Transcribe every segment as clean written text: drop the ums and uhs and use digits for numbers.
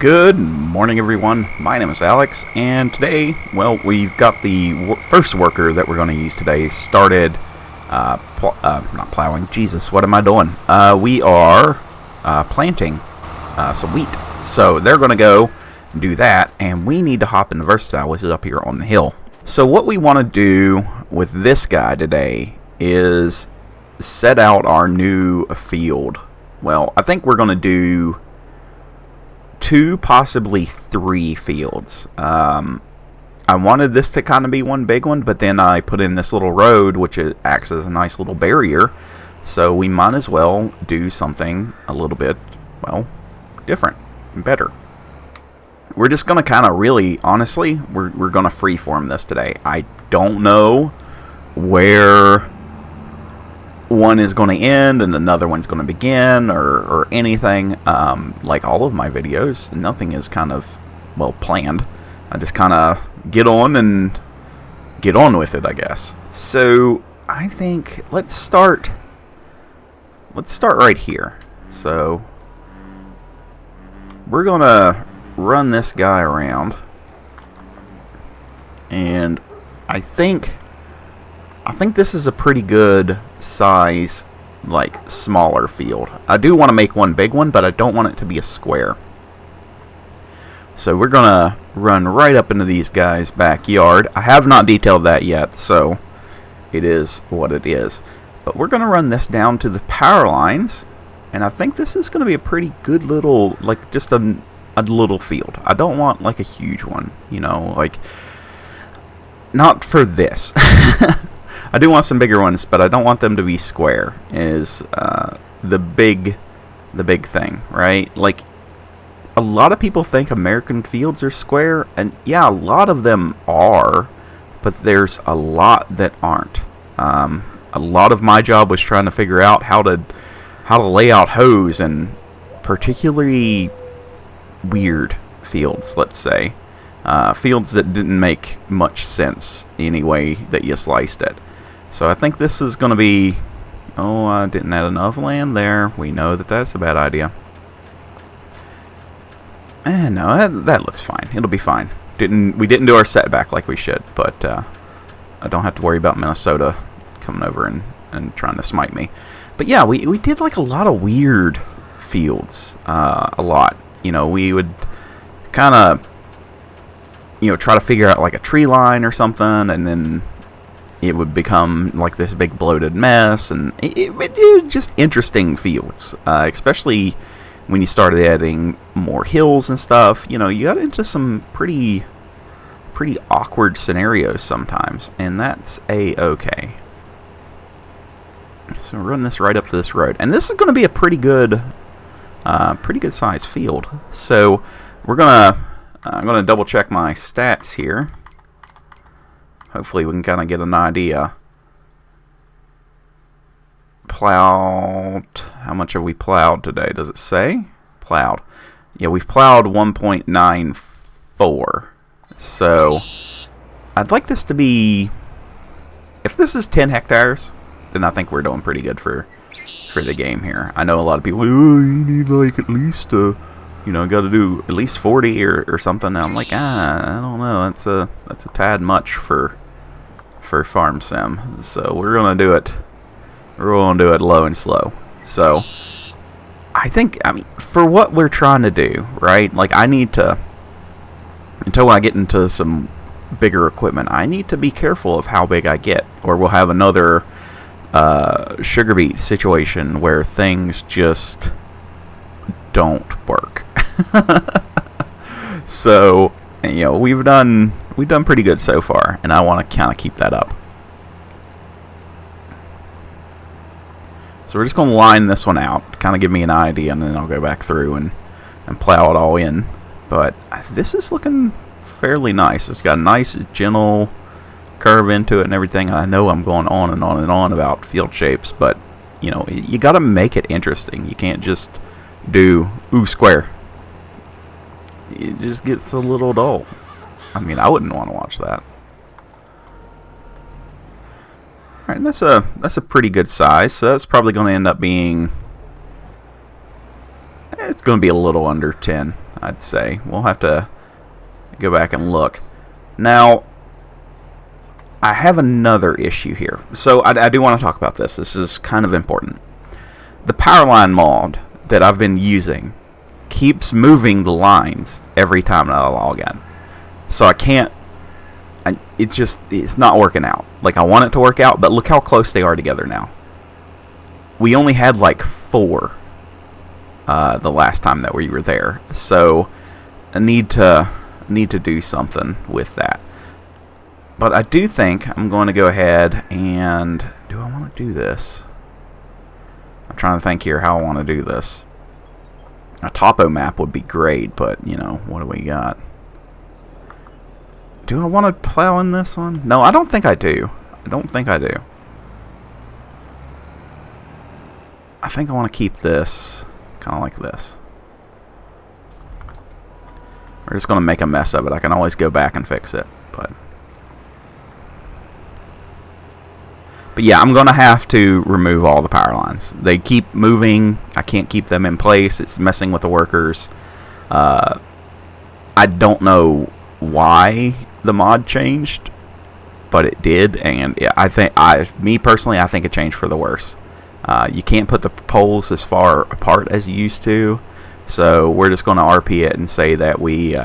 Good morning, everyone. My name is Alex, and today, well, we've got the first worker that we're going to use today started, not plowing, Jesus, what am I doing? We are planting some wheat. So they're going to go do that, and we need to hop in the Versatile, which is up here on the hill. So what we want to do with this guy today is set out our new field. Well, I think we're going to do 2, possibly 3 fields. I wanted this to kind of be one big one, but then I put in this little road, which acts as a nice little barrier. So we might as well do something a little bit, well, different and better. We're just going to kind of really, honestly, we're going to freeform this today. I don't know where one is going to end and another one's going to begin or anything. Like all of my videos, nothing is kind of, well, planned. I just kind of get on and get on with it, I guess. So I think let's start right here. So we're going to run this guy around, and I think this is a pretty good size, like, smaller field. I do want to make one big one, but I don't want it to be a square. So we're gonna run right up into these guys' backyard. I have not detailed that yet, so it is what it is. But we're gonna run this down to the power lines, and I think this is gonna be a pretty good little, like, just a little field. I don't want like a huge one, you know, like, not for this. I do want some bigger ones, but I don't want them to be square, is the big thing, right? Like, a lot of people think American fields are square, and yeah, a lot of them are, but there's a lot that aren't. A lot of my job was trying to figure out how to lay out hoes in particularly weird fields, let's say. Fields that didn't make much sense any way that you sliced it. So I think this is going to be... Oh, I didn't add enough land there. We know that that's a bad idea. No, that looks fine. It'll be fine. We didn't do our setback like we should, but I don't have to worry about Minnesota coming over and trying to smite me. But yeah, we did like a lot of weird fields. A lot. You know, we would kind of, you know, try to figure out like a tree line or something, and then it would become like this big bloated mess, and it was just interesting fields, especially when you started adding more hills and stuff. You know, you got into some pretty awkward scenarios sometimes, and that's a-okay. So run this right up to this road, and this is going to be a pretty good size field. So I'm gonna double check my stats here. Hopefully we can kind of get an idea. Plowed. How much have we plowed today? Does it say? Plowed. Yeah, we've plowed 1.94. So I'd like this to be... If this is 10 hectares, then I think we're doing pretty good for the game here. I know a lot of people, oh, you need like at least you know, got to do at least 40 or something. And I'm like, I don't know. That's a tad much for farm sim. So we're gonna do it. We're gonna do it low and slow. So I mean, for what we're trying to do, right? Like, I need to, until I get into some bigger equipment, I need to be careful of how big I get, or we'll have another sugar beet situation where things just don't work. So, you know, we've done pretty good so far, and I want to kind of keep that up. So we're just going to line this one out, kind of give me an idea, and then I'll go back through and plow it all in. But this is looking fairly nice. It's got a nice, gentle curve into it and everything. I know I'm going on and on and on about field shapes, but, you know, you got to make it interesting. You can't just do, ooh, square. It just gets a little dull. I mean, I wouldn't want to watch that. Alright, that's a pretty good size, so that's probably going to end up being... It's going to be a little under 10. I'd say. We'll have to go back and look. Now, I have another issue here. So I do want to talk about this. This is kind of important. The powerline mod that I've been using keeps moving the lines every time I log in. So I can't... it's not working out. Like, I want it to work out, but look how close they are together now. We only had like 4 the last time that we were there. So I need to do something with that. But I do think I'm going to go ahead and... do I want to do this? I'm trying to think here how I want to do this. A topo map would be great, but, you know, what do we got? Do I want to plow in this one? No, I don't think I do. I don't think I do. I think I want to keep this kind of like this. We're just going to make a mess of it. I can always go back and fix it, but yeah, I'm going to have to remove all the power lines. They keep moving. I can't keep them in place. It's messing with the workers. I don't know why the mod changed, but it did, and I think, me personally, I think it changed for the worse. You can't put the poles as far apart as you used to, so we're just going to RP it and say that we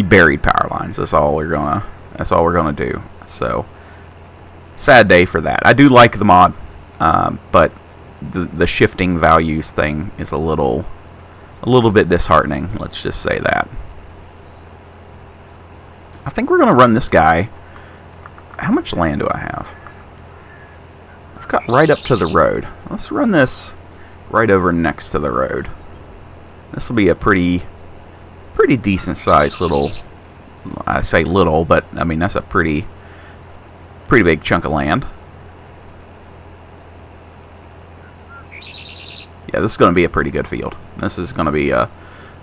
buried power lines. That's all we're gonna do. So, sad day for that. I do like the mod, but the shifting values thing is a little bit disheartening. Let's just say that. I think we're gonna run this guy. How much land do I have? I've got right up to the road. Let's run this right over next to the road. This will be a pretty decent sized little... I say little, but I mean that's a pretty big chunk of land. Yeah, this is going to be a pretty good field. This is going to be a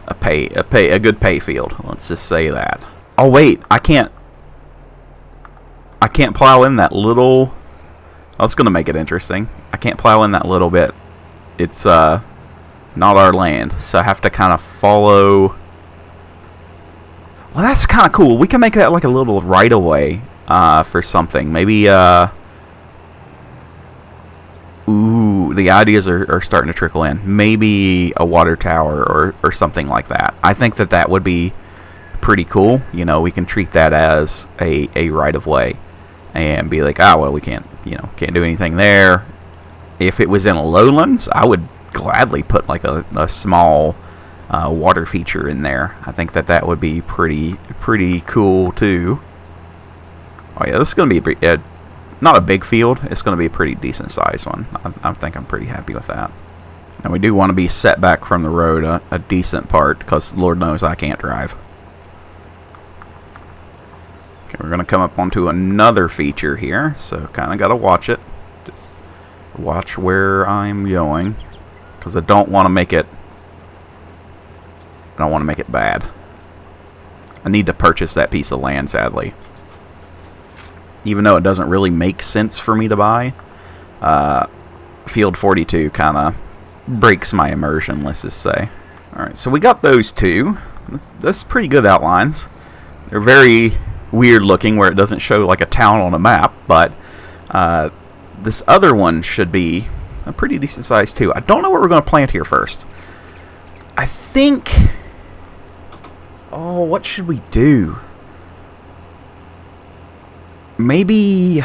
good pay field. Let's just say that. Oh wait, I can't plow in that little... That's going to make it interesting. I can't plow in that little bit. It's not our land, so I have to kind of follow... Well, that's kind of cool. We can make that like a little right-of-way for something. Maybe, ooh, the ideas are starting to trickle in. Maybe a water tower or something like that. I think that would be pretty cool. You know, we can treat that as a right-of-way and be like, well, we can't do anything there. If it was in a lowlands, I would gladly put like a small... water feature in there. I think that would be pretty cool too. Oh yeah, this is going to be not a big field. It's going to be a pretty decent sized one. I think I'm pretty happy with that. And we do want to be set back from the road a decent part, because Lord knows I can't drive. Okay, we're going to come up onto another feature here, so kind of got to watch it. Just watch where I'm going, because I don't want to make it bad. I need to purchase that piece of land, sadly. Even though it doesn't really make sense for me to buy, Field 42 kind of breaks my immersion, let's just say. Alright, so we got those two. That's pretty good outlines. They're very weird looking where it doesn't show like a town on a map, but this other one should be a pretty decent size too. I don't know what we're going to plant here first. I think... Oh, what should we do? Maybe...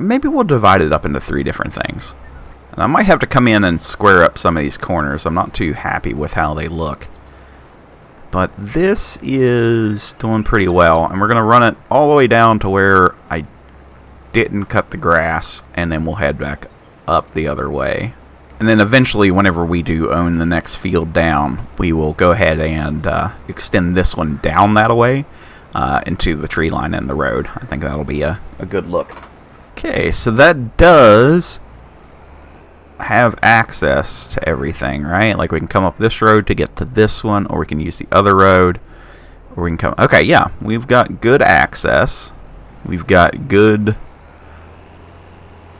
maybe we'll divide it up into 3 different things. And I might have to come in and square up some of these corners. I'm not too happy with how they look. But this is doing pretty well. And we're going to run it all the way down to where I didn't cut the grass, and then we'll head back up the other way. And then eventually, whenever we do own the next field down, we will go ahead and extend this one down that way into the tree line and the road. I think that'll be a good look. Okay, so that does have access to everything, right? Like we can come up this road to get to this one, or we can use the other road, or we can come... Okay, yeah, we've got good access. We've got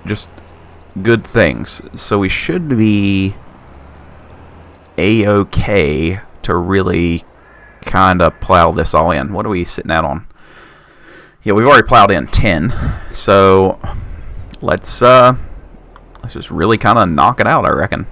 just good things. So we should be A-okay to really kind of plow this all in. What are we sitting at on? Yeah, we've already plowed in 10. So let's just really kind of knock it out, I reckon.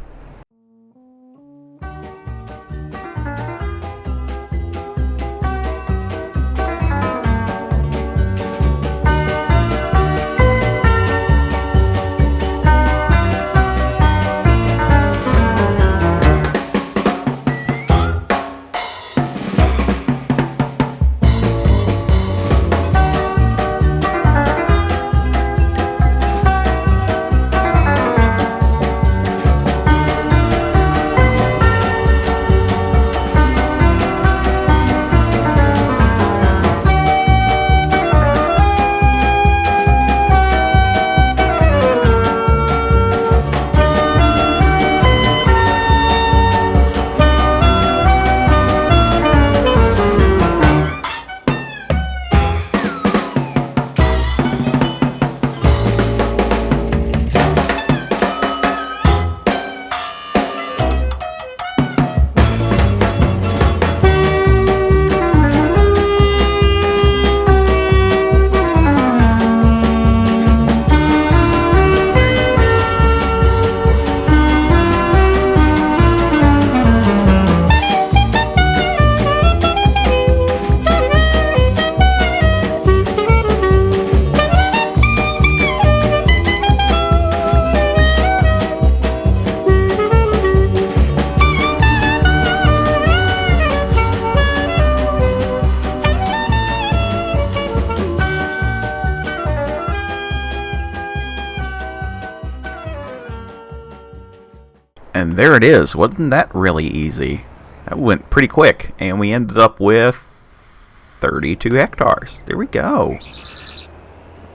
And there it is. Wasn't that really easy? That went pretty quick. And we ended up with 32 hectares. There we go.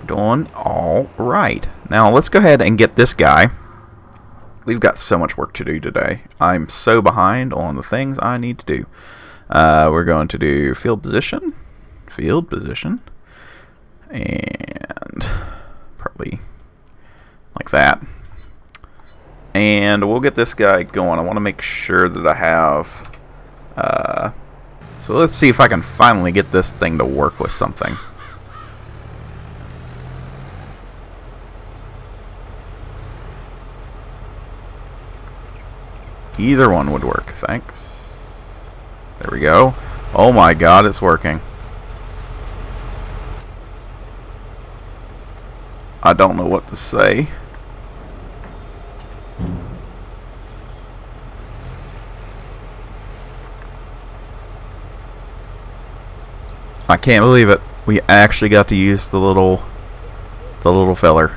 Doing all right. Now let's go ahead and get this guy. We've got so much work to do today. I'm so behind on the things I need to do. We're going to do field position, and probably like that. And we'll get this guy going. I want to make sure that I have... so let's see if I can finally get this thing to work with something. Either one would work. Thanks. There we go. Oh my god, it's working. I don't know what to say. I can't believe it. We actually got to use the little feller.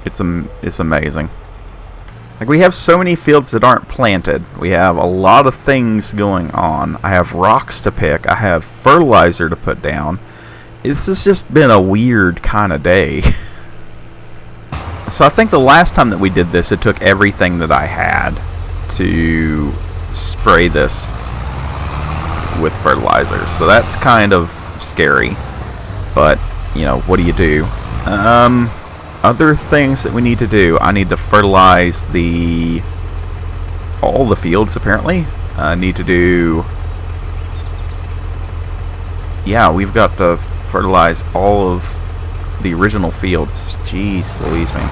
It's amazing. Like, we have so many fields that aren't planted. We have a lot of things going on. I have rocks to pick. I have fertilizer to put down. This has just been a weird kind of day. So I think the last time that we did this, it took everything that I had to spray this with fertilizer. So that's kind of scary. But, you know, what do you do? Other things that we need to do. I need to fertilize all the fields, apparently. I need to do... Yeah, we've got to fertilize all of the original fields. Jeez Louise, man.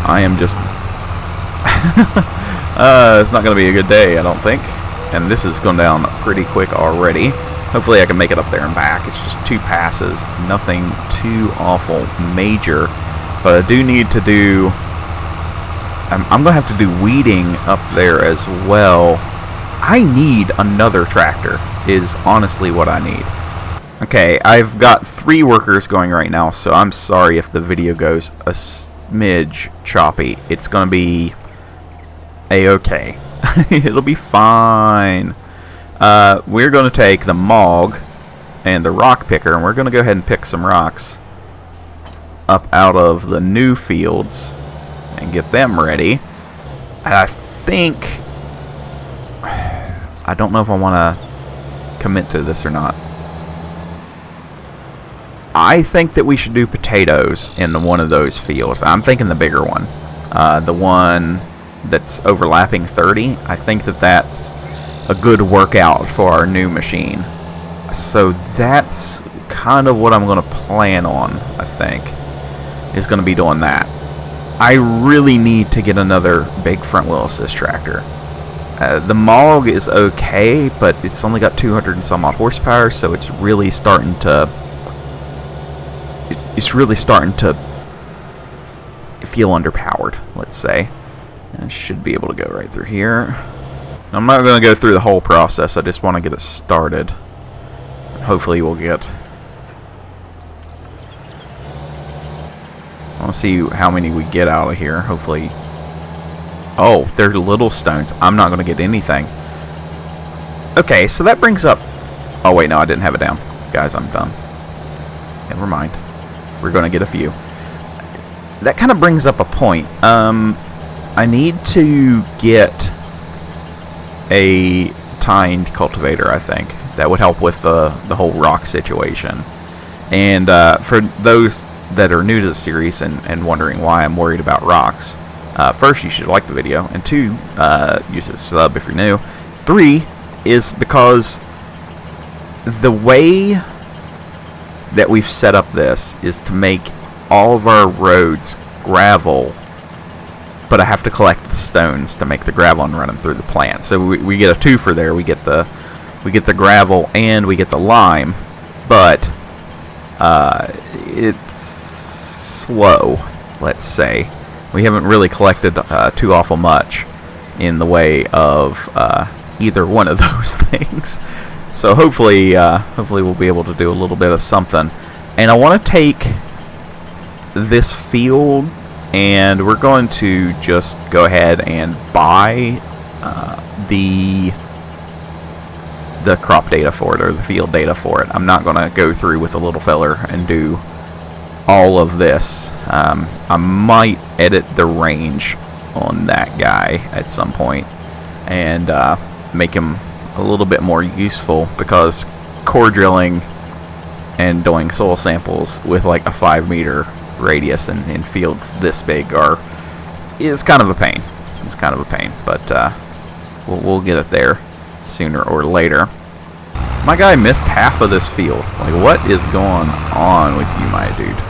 I am just... it's not going to be a good day, I don't think. And this is going down pretty quick already. Hopefully I can make it up there and back. It's just 2 passes. Nothing too awful major. But I do need to do... I'm going to have to do weeding up there as well. I need another tractor, is honestly what I need. Okay, I've got 3 workers going right now, so I'm sorry if the video goes a smidge choppy. It's going to be a-okay. It'll be fine. We're going to take the Mog and the rock picker, and we're going to go ahead and pick some rocks up out of the new fields and get them ready. I think... I don't know if I want to commit to this or not. I think that we should do potatoes in one of those fields. I'm thinking the bigger one. The one that's overlapping 30. I think that that's a good workout for our new machine. So that's kind of what I'm going to plan on, I think, is going to be doing that. I really need to get another big front wheel assist tractor. The Mog is okay, but it's only got 200 and some odd horsepower, so it's really starting to feel underpowered, let's say. I should be able to go right through here. I'm not going to go through the whole process. I just want to get it started. Hopefully we'll get... I want to see how many we get out of here. Hopefully... Oh, they're little stones. I'm not going to get anything. Okay, so that brings up... Oh, wait, no, I didn't have it down. Guys, I'm done. Never mind. We're going to get a few. That kind of brings up a point. I need to get a tined cultivator, I think. That would help with the whole rock situation. And for those that are new to the series and wondering why I'm worried about rocks, first, you should like the video. And 2, use a sub if you're new. 3 is because the way that we've set up this is to make all of our roads gravel, but I have to collect the stones to make the gravel and run them through the plant. So we get a twofer there. We get the gravel and we get the lime, but it's slow, let's say. We haven't really collected too awful much in the way of either one of those things. So hopefully we'll be able to do a little bit of something. And I want to take this field, and we're going to just go ahead and buy the crop data for it, or the field data for it. I'm not going to go through with the little feller and do all of this. I might edit the range on that guy at some point and make him a little bit more useful, because core drilling and doing soil samples with like a 5-meter radius in fields this big is kind of a pain. It's kind of a pain, but we'll get it there sooner or later. My guy missed half of this field. Like, what is going on with you, my dude?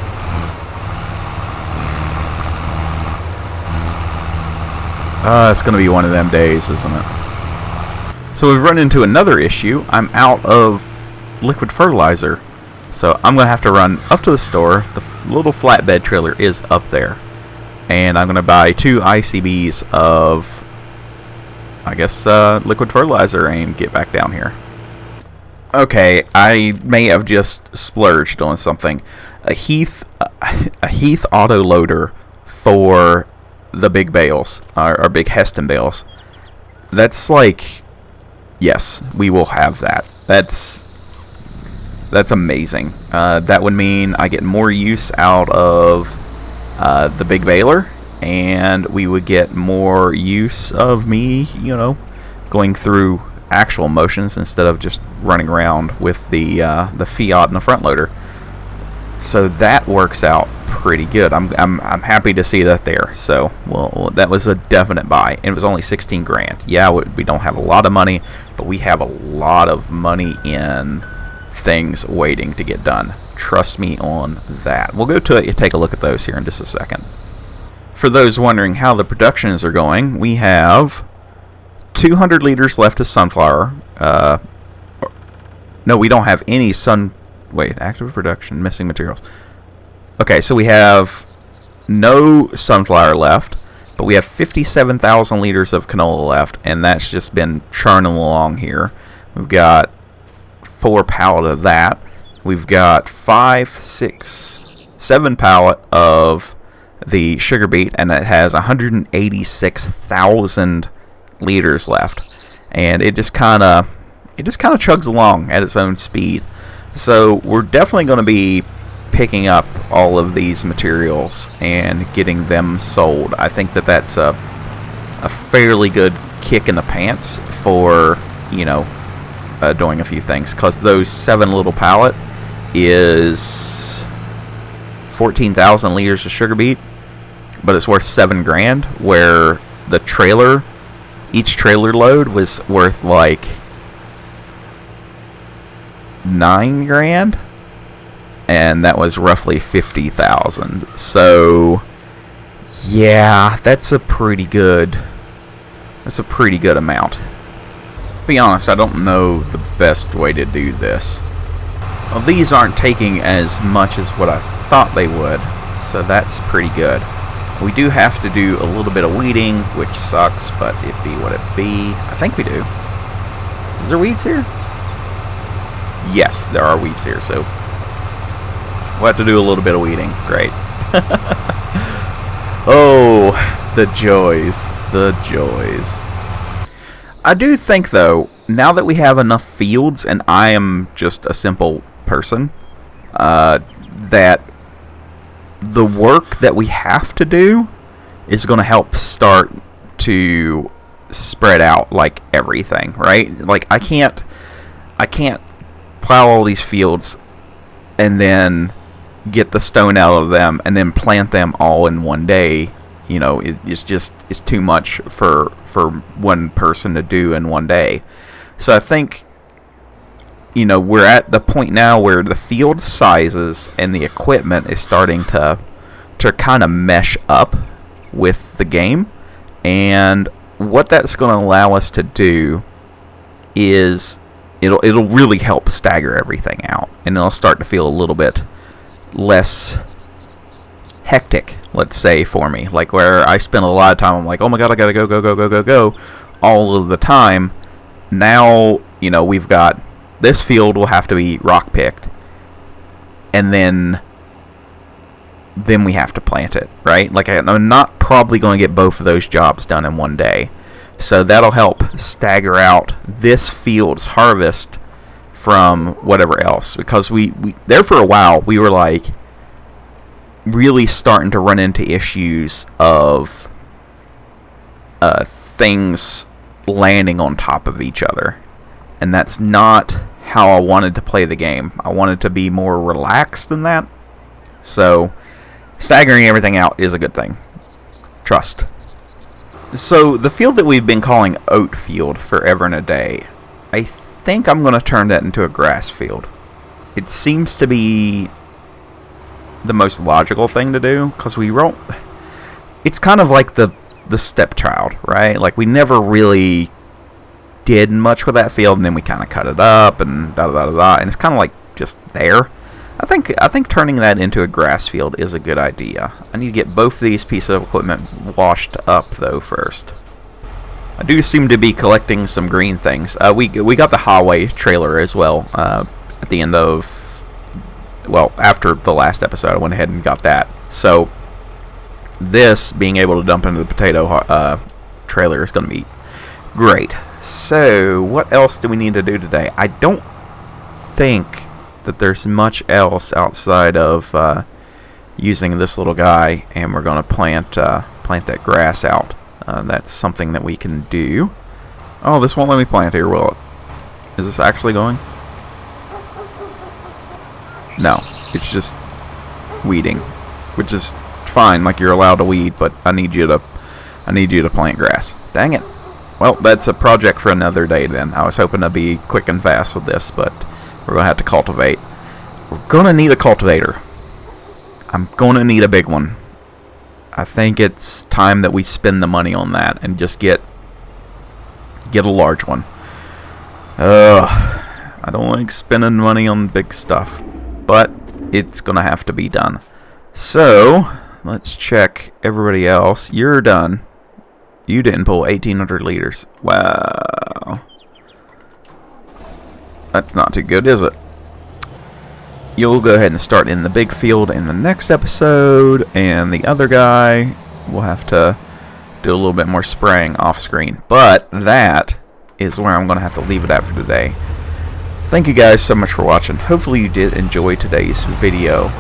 It's gonna be one of them days, isn't it? So we've run into another issue. I'm out of liquid fertilizer, so I'm gonna have to run up to the store. The little flatbed trailer is up there, and I'm gonna buy 2 ICBs of, I guess, liquid fertilizer and get back down here. Okay, I may have just splurged on something. A Heath auto loader for the big bales, our big Heston bales. That's like, yes, we will have that. That's amazing. That would mean I get more use out of the big baler, and we would get more use of me, going through actual motions instead of just running around with the Fiat and the front loader. So that works out pretty good. I'm happy to see that there. So well, that was a definite buy, and it was only 16 grand. Yeah, we don't have a lot of money, but we have a lot of money in things waiting to get done. Trust me on that. We'll go to it and take a look at those here in just a second. For those wondering how the productions are going, we have 200 liters left of sunflower. No, we don't have any active production, missing materials. Okay, so we have no sunflower left, but we have 57,000 liters of canola left, and that's just been churning along here. We've got 4 pallet of that. We've got 5, 6, 7 pallet of the sugar beet, and it has 186,000 liters left, and it just kind of chugs along at its own speed. So we're definitely going to be picking up all of these materials and getting them sold. I think that that's a fairly good kick in the pants for doing a few things, because those 7 little pallet is 14,000 liters of sugar beet, but it's worth $7 grand, where the trailer, each trailer load was worth like $9 grand, and that was roughly 50,000. So yeah, that's a pretty good amount. To be honest, I don't know the best way to do this. Well, these aren't taking as much as what I thought they would, so that's pretty good. We do have to do a little bit of weeding, which sucks, but it be what it be. I think we do. Is there weeds here? Yes, there are weeds here, so we'll have to do a little bit of weeding. Great. Oh, the joys. The joys. I do think, though, now that we have enough fields, and I am just a simple person, that the work that we have to do is going to help start to spread out like everything, right? Like I can't plow all these fields and then get the stone out of them and then plant them all in one day. You know, it's too much for one person to do in one day. So I think, you know, we're at the point now where the field sizes and the equipment is starting to kind of mesh up with the game. And what that's going to allow us to do is it'll really help stagger everything out, and it'll start to feel a little bit less hectic, let's say, for me. Like where I spend a lot of time, I'm like, oh my god, I gotta go all of the time. Now, you know, we've got this field will have to be rock picked, and then we have to plant it, right? Like I'm not probably going to get both of those jobs done in one day. So that'll help stagger out this field's harvest from whatever else. Because we there for a while, we were like really starting to run into issues of things landing on top of each other. And that's not how I wanted to play the game. I wanted to be more relaxed than that. So staggering everything out is a good thing. Trust. So the field that we've been calling Oat Field forever and a day, I think I'm going to turn that into a grass field. It seems to be the most logical thing to do, because we won't... It's kind of like the stepchild, right? Like we never really did much with that field, and then we kind of cut it up and da-da-da-da-da, and it's kind of like just there. I think turning that into a grass field is a good idea. I need to get both of these pieces of equipment washed up, though, first. I do seem to be collecting some green things. We got the highway trailer as well at the end of... Well, after the last episode, I went ahead and got that. So, this, being able to dump into the potato trailer is going to be great. So, what else do we need to do today? I don't think that there's much else outside of using this little guy, and we're going to plant that grass out. That's something that we can do. Oh, this won't let me plant here, will it? Is this actually going? No, it's just weeding, which is fine. Like you're allowed to weed, but I need you to plant grass. Dang it. Well, that's a project for another day then. I was hoping to be quick and fast with this, but we're going to have to cultivate. We're going to need a cultivator. I'm going to need a big one. I think it's time that we spend the money on that and just get a large one. I don't like spending money on big stuff, but it's going to have to be done. So, let's check everybody else. You're done. You didn't pull 1,800 liters. Wow. That's not too good, is it? You'll go ahead and start in the big field in the next episode, and the other guy will have to do a little bit more spraying off screen. But that is where I'm going to have to leave it at for today. Thank you guys so much for watching. Hopefully you did enjoy today's video.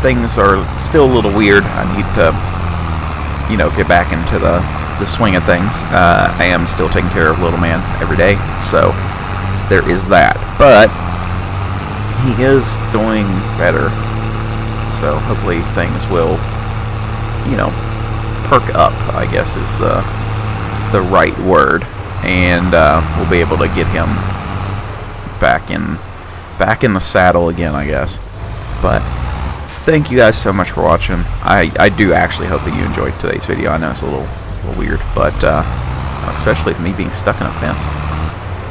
Things are still a little weird. I need to, you know, get back into the swing of things. I am still taking care of little man every day, so there is that. But he is doing better. So hopefully things will, you know, perk up, I guess is the right word, and we'll be able to get him back in the saddle again, I guess. But thank you guys so much for watching. I do actually hope that you enjoyed today's video. I know it's a little weird, but especially with me being stuck in a fence.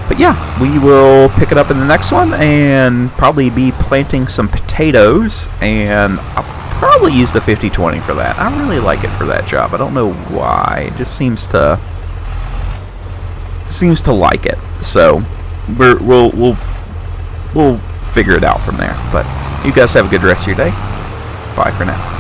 But yeah, we will pick it up in the next one, and probably be planting some potatoes, and I'll probably use the 50-20 for that. I really like it for that job. I don't know why. It just seems to like it. So we'll figure it out from there. But you guys have a good rest of your day. Bye for now.